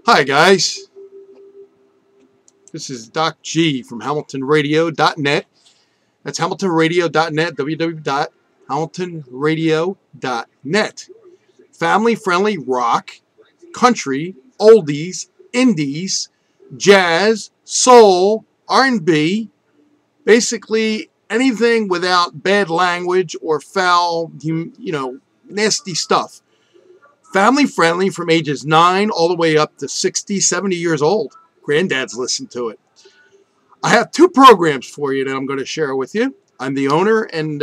Hi guys, this is Docg from HamiltonRadio.net. That's HamiltonRadio.net, www.HamiltonRadio.net. Family-friendly rock, country, oldies, indies, jazz, soul, R&B, basically anything without bad language or foul, nasty stuff. Family friendly from ages 9 all the way up to 60, 70 years old. Granddads listen to it. I have two programs for you that I'm going to share with you. I'm the owner and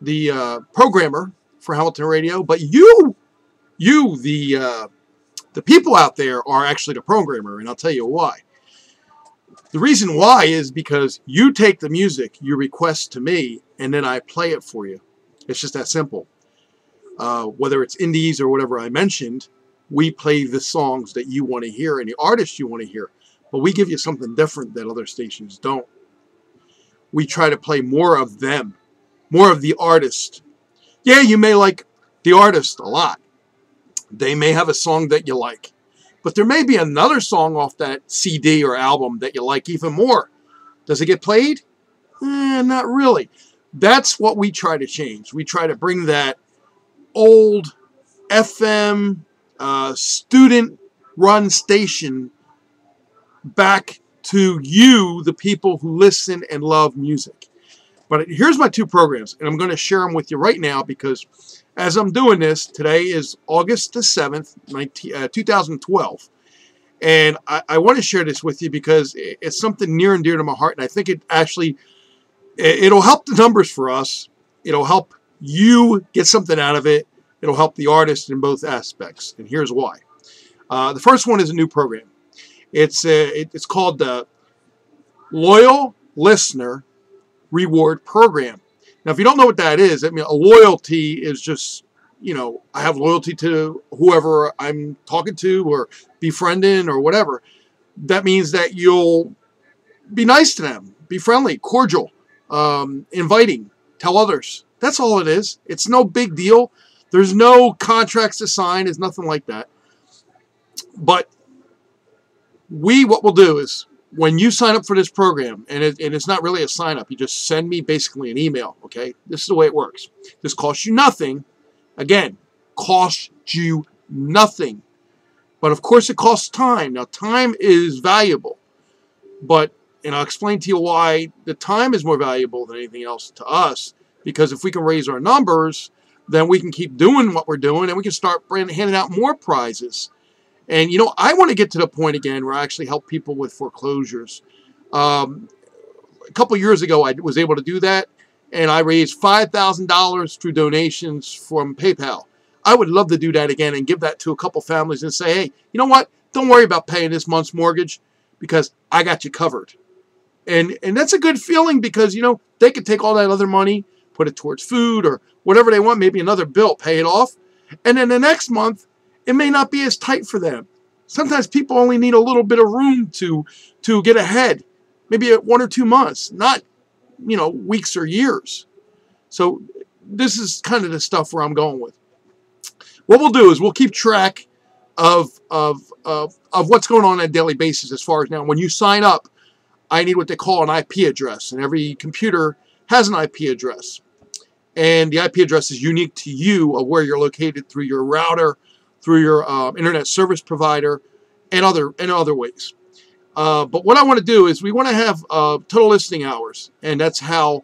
the programmer for Hamilton Radio, but you the people out there are actually the programmer, and I'll tell you why. The reason why is because you take the music you request to me, and then I play it for you. It's just that simple. Whether it's indies or whatever I mentioned, we play the songs that you want to hear and the artists you want to hear. But we give you something different that other stations don't. We try to play more of them, more of the artist. Yeah, you may like the artist a lot. They may have a song that you like. But there may be another song off that CD or album that you like even more. Does it get played? Not really. That's what we try to change. We try to bring that old FM student-run station back to you, the people who listen and love music. But here's my two programs, and I'm going to share them with you right now because as I'm doing this, today is August the 7th, 2012. And I want to share this with you because it's something near and dear to my heart, and I think it'll help the numbers for us. It'll help you get something out of it. It'll help the artist in both aspects, and here's why. The first one is a new program. It's called the Loyal Listener Reward Program. Now, if you don't know what that is, I mean, a loyalty is just, I have loyalty to whoever I'm talking to or befriending or whatever. That means that you'll be nice to them, be friendly, cordial, inviting, tell others. That's all it is. It's no big deal. There's no contracts to sign. It's nothing like that. But what we'll do is when you sign up for this program, and it's not really a sign up, you just send me basically an email, okay? This is the way it works. This costs you nothing. Again, costs you nothing. But of course it costs time. Now time is valuable. And I'll explain to you why the time is more valuable than anything else to us. Because if we can raise our numbers, then we can keep doing what we're doing and we can start handing out more prizes. And, I want to get to the point again where I actually help people with foreclosures. A couple years ago, I was able to do that, and I raised $5,000 through donations from PayPal. I would love to do that again and give that to a couple families and say, hey, you know what? Don't worry about paying this month's mortgage because I got you covered. And that's a good feeling because, they could take all that other money, put it towards food or whatever they want, maybe another bill, pay it off. And then the next month, it may not be as tight for them. Sometimes people only need a little bit of room to get ahead, maybe 1 or 2 months, not, weeks or years. So this is kind of the stuff where I'm going with. What we'll do is we'll keep track of what's going on a daily basis as far as now. When you sign up, I need what they call an IP address, and every computer has an IP address. And the IP address is unique to you of where you're located through your router, through your internet service provider, and other ways. But what I want to do is we want to have total listening hours, and that's how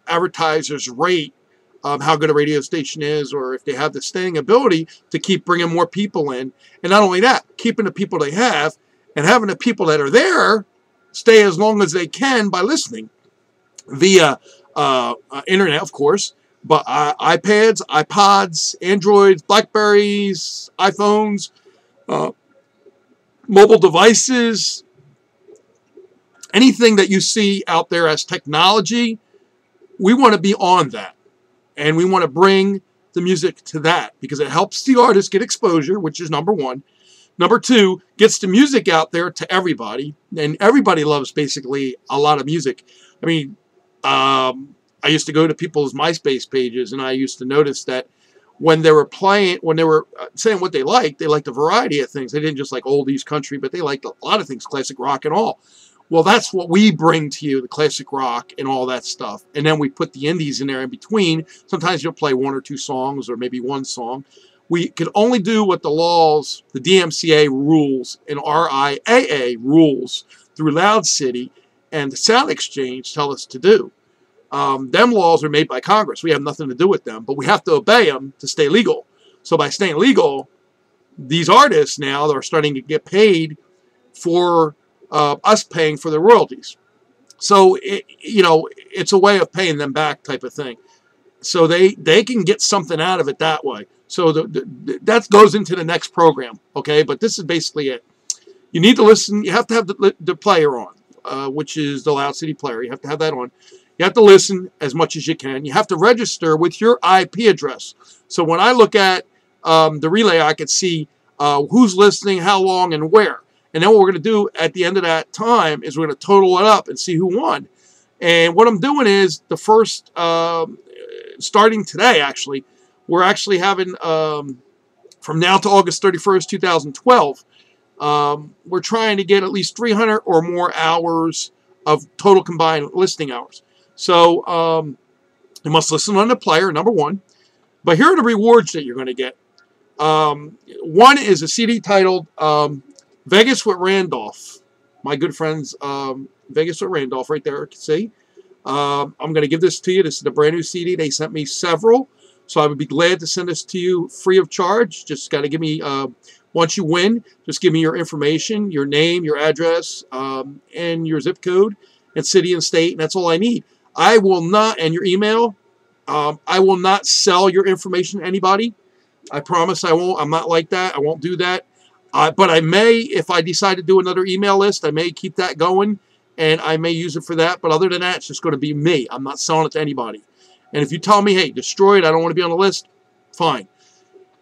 advertisers rate how good a radio station is, or if they have the staying ability to keep bringing more people in. And not only that, keeping the people they have and having the people that are there stay as long as they can by listening via internet, of course. But iPads, iPods, Androids, Blackberries, iPhones, mobile devices, anything that you see out there as technology, we want to be on that. And we want to bring the music to that because it helps the artist get exposure, which is number one. Number two, gets the music out there to everybody. And everybody loves basically a lot of music. I mean, I used to go to people's MySpace pages, and I used to notice that when they were playing, when they were saying what they liked a variety of things. They didn't just like oldies, country, but they liked a lot of things, classic rock and all. Well, that's what we bring to you, the classic rock and all that stuff. And then we put the indies in there in between. Sometimes you'll play one or two songs or maybe one song. We can only do what the laws, the DMCA rules and RIAA rules through Loud City and the Sound Exchange tell us to do. Them laws are made by Congress. We have nothing to do with them, but we have to obey them to stay legal. So by staying legal, these artists now are starting to get paid for us paying for their royalties. So, it's a way of paying them back type of thing. So they can get something out of it that way. So that goes into the next program, okay? But this is basically it. You need to listen. You have to have the player on, which is the Loud City player. You have to have that on. You have to listen as much as you can. You have to register with your IP address. So when I look at the relay, I can see who's listening, how long, and where. And then what we're going to do at the end of that time is we're going to total it up and see who won. And what I'm doing is the first, starting today actually, we're actually having, from now to August 31st, 2012, we're trying to get at least 300 or more hours of total combined listening hours. So you must listen on the player, number one. But here are the rewards that you're going to get. One is a CD titled Vegas with Randolph. My good friends, Vegas with Randolph right there, you can see. I'm going to give this to you. This is a brand new CD. They sent me several, so I would be glad to send this to you free of charge. Just got to give me, once you win, just give me your information, your name, your address, and your zip code, and city and state, and that's all I need. I will not, and your email, I will not sell your information to anybody. I promise I won't. I'm not like that. I won't do that. But I may, if I decide to do another email list, I may keep that going, and I may use it for that. But other than that, it's just going to be me. I'm not selling it to anybody. And if you tell me, hey, destroy it, I don't want to be on the list, fine.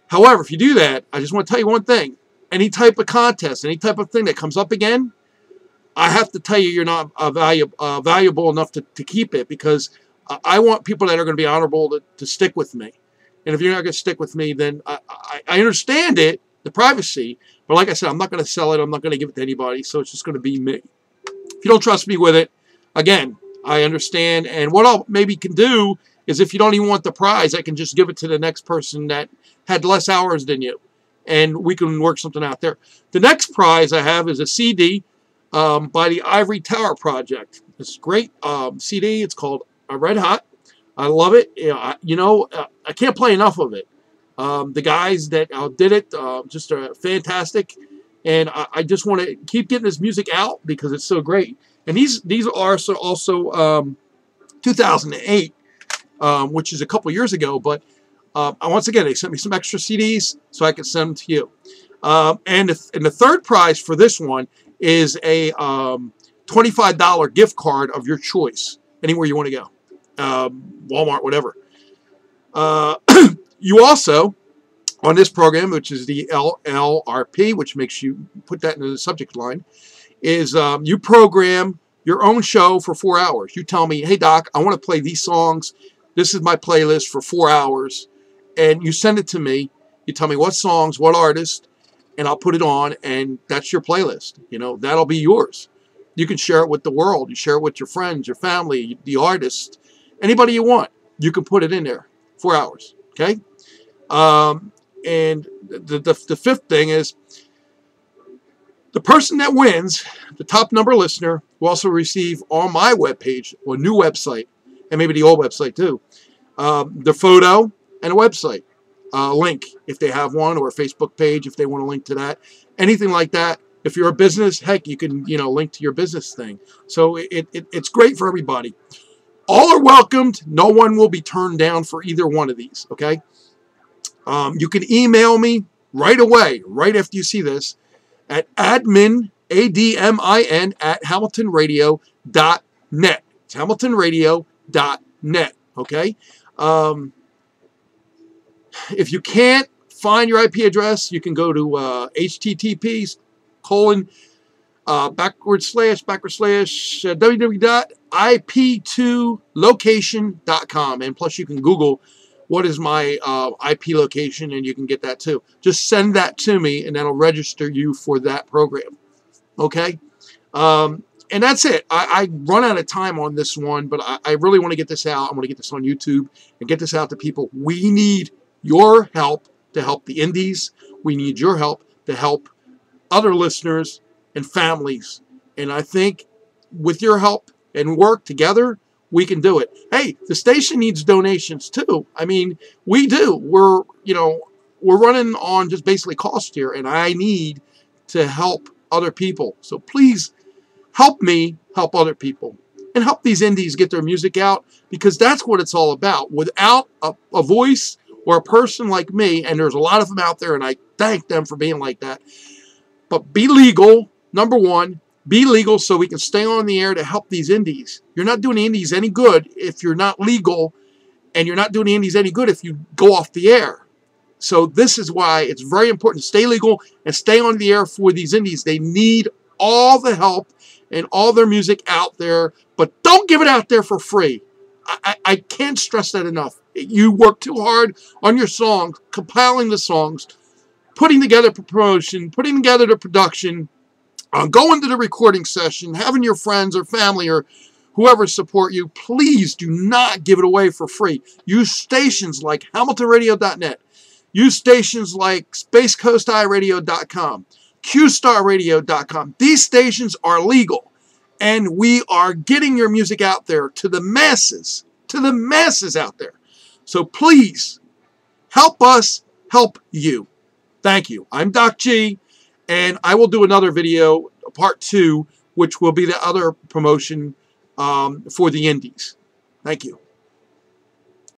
However, if you do that, I just want to tell you one thing. Any type of contest, any type of thing that comes up again, I have to tell you you're not valuable enough to keep it, because I want people that are going to be honorable to stick with me. And if you're not going to stick with me, then I understand it, the privacy, but like I said, I'm not going to sell it. I'm not going to give it to anybody, so it's just going to be me. If you don't trust me with it, again, I understand. And what I'll maybe can do is, if you don't even want the prize, I can just give it to the next person that had less hours than you, and we can work something out there. The next prize I have is a CD by the Ivory Tower Project. It's a great CD. It's called Red Hot. I love it. I can't play enough of it. The guys that did it just are fantastic, and I just want to keep getting this music out because it's so great. And these are also 2008, which is a couple years ago. But once again, they sent me some extra CDs so I could send them to you. And the third prize for this one is a $25 gift card of your choice, anywhere you want to go, Walmart, whatever. You also, on this program, which is the LLRP, which makes you put that in the subject line, is you program your own show for 4 hours. You tell me, hey, Doc, I want to play these songs. This is my playlist for 4 hours. And you send it to me. You tell me what songs, what artist, and I'll put it on, and that's your playlist. That'll be yours. You can share it with the world. You share it with your friends, your family, the artist, anybody you want. You can put it in there. 4 hours. Okay? And the fifth thing is, the person that wins, the top number listener, will also receive on my webpage, or new website, and maybe the old website too, the photo and a website link, if they have one, or a Facebook page if they want to link to that. Anything like that. If you're a business, heck, you can link to your business thing. So it's great for everybody. All are welcomed. No one will be turned down for either one of these, okay? You can email me right away, right after you see this, at admin, ADMIN, at hamiltonradio.net. It's hamiltonradio.net, okay? If you can't find your IP address, you can go to http://www.ip2location.com, and plus you can Google what is my IP location, and you can get that too. Just send that to me, and that'll register you for that program. Okay? And that's it. I run out of time on this one, but I really want to get this out. I want to get this on YouTube and get this out to people. We need your help to help the indies. We need your help to help other listeners and families. And I think with your help and work together, we can do it. Hey, the station needs donations too. I mean, we do. We're running on just basically cost here, and I need to help other people. So please help me help other people and help these indies get their music out, because that's what it's all about. Without a voice or a person like me, and there's a lot of them out there, and I thank them for being like that. But be legal, number one. Be legal so we can stay on the air to help these indies. You're not doing the indies any good if you're not legal, and you're not doing the indies any good if you go off the air. So this is why it's very important to stay legal and stay on the air for these indies. They need all the help and all their music out there, but don't give it out there for free. I can't stress that enough. You work too hard on your songs, compiling the songs, putting together promotion, putting together the production, going to the recording session, having your friends or family or whoever support you. Please do not give it away for free. Use stations like HamiltonRadio.net. Use stations like SpaceCoastIRadio.com, QStarRadio.com. These stations are legal, and we are getting your music out there to the masses out there. So please help us help you. Thank you. I'm Docg, and I will do another video, part 2, which will be the other promotion for the indies. Thank you.